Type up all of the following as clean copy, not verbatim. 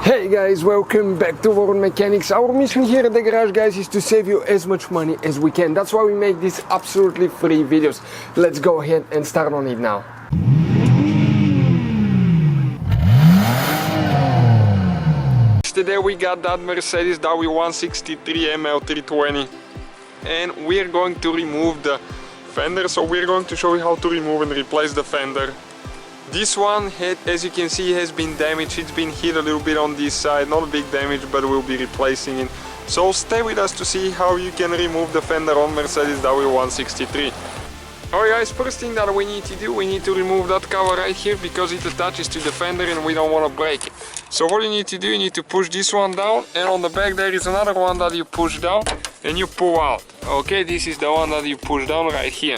Hey guys, welcome back to World Mechanics. Our mission here at the garage, guys, is to save you as much money as we can. That's why we make these absolutely free videos. Let's go ahead and start on it now. Today we got that Mercedes W163 M-L320 and we're going to remove the fender. So we're going to show you how to remove and replace the fender. This one, as you can see, has been damaged. It's been hit a little bit on this side, not a big damage, but we'll be replacing it. So stay with us to see how you can remove the fender on Mercedes W163. Alright guys, first thing that we need to do, we need to remove that cover right here because it attaches to the fender and we don't want to break it. So what you need to do, you need to push this one down, and on the back there is another one that you push down and you pull out. Okay, this is the one that you push down right here.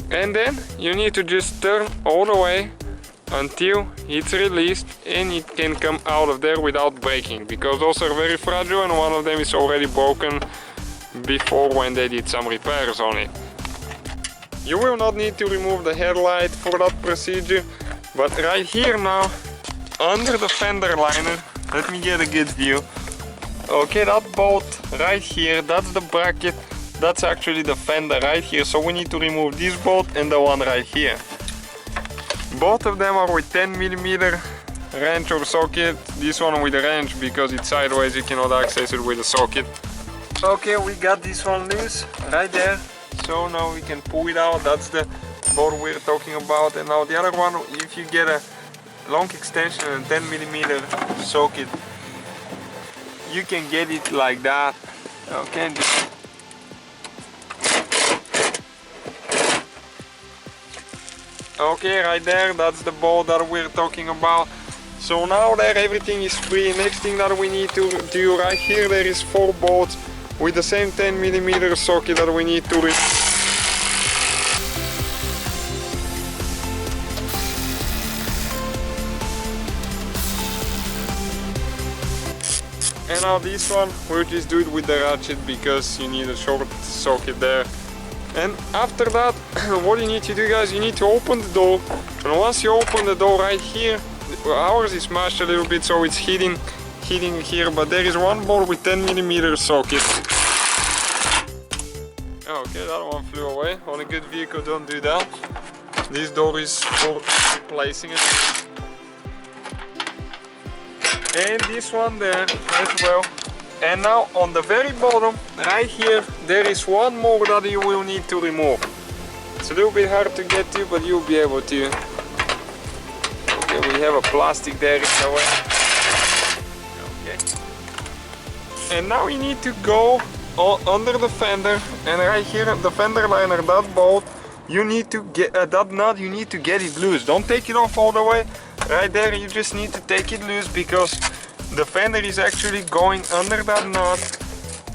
And then you need to just turn all the way until it's released and it can come out of there without breaking, because those are very fragile and one of them is already broken before when they did some repairs on it. You will not need to remove the headlight for that procedure, but right here now, under the fender liner, let me get a good view. Okay, that bolt right here, that's the bracket. That's actually the fender right here, so we need to remove this bolt and the one right here. Both of them are with 10mm wrench or socket. This one with a wrench because it's sideways, you cannot access it with a socket. Okay, we got this one loose right there, so now we can pull it out. That's the bolt we're talking about. And now the other one, if you get a long extension and 10mm socket, you can get it like that. Okay. Okay, right there, that's the bolt that we're talking about. So now there everything is free. Next thing that we need to do, right here there is 4 bolts with the same 10mm socket that we need to And now this one, we'll just do it with the ratchet because you need a short socket there. And after that, what you need to do, guys, you need to open the door. And once you open the door right here, ours is smashed a little bit, so it's hitting here, but there is one bolt with 10mm socket. Okay, that one flew away. On a good vehicle, don't do that. This door is for replacing it. And this one there as well. And now on the very bottom, right here, there is one more that you will need to remove. It's a little bit hard to get to, but you'll be able to. Okay, we have a plastic there in the way. Okay. And now you need to go under the fender, and right here, the fender liner, that bolt, you need to get that nut, you need to get it loose. Don't take it off all the way. Right there, you just need to take it loose because the fender is actually going under that nut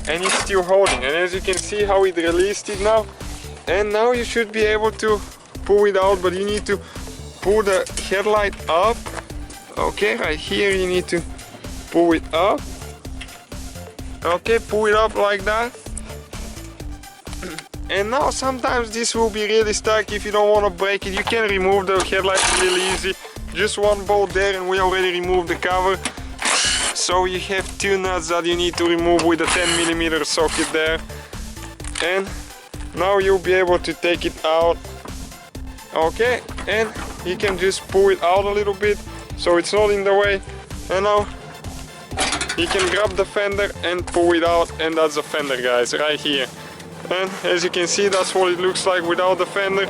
and it's still holding. And as you can see how it released it now, and now you should be able to pull it out, but you need to pull the headlight up. Okay, right here you need to pull it up. Okay, pull it up like that. And now sometimes this will be really stuck. If you don't want to break it, you can remove the headlight really easy. Just one bolt there and we already removed the cover. So you have 2 nuts that you need to remove with a 10mm socket there. And now you'll be able to take it out. Okay, and you can just pull it out a little bit so it's not in the way. And now you can grab the fender and pull it out, and that's the fender, guys, right here. And as you can see, that's what it looks like without the fender.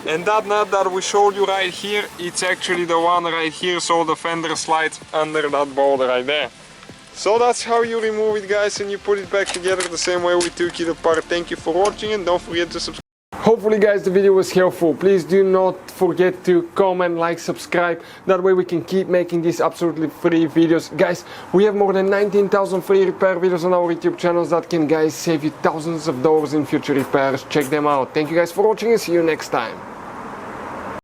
And that nut that we showed you right here, it's actually the one right here, so the fender slides under that bolt right there. So that's how you remove it, guys, and you put it back together the same way we took it apart. Thank you for watching and don't forget to subscribe. Hopefully, guys, the video was helpful. Please do not forget to comment, like, subscribe. That way we can keep making these absolutely free videos. Guys, we have more than 19,000 free repair videos on our YouTube channels that can, guys, save you thousands of dollars in future repairs. Check them out. Thank you guys for watching and see you next time.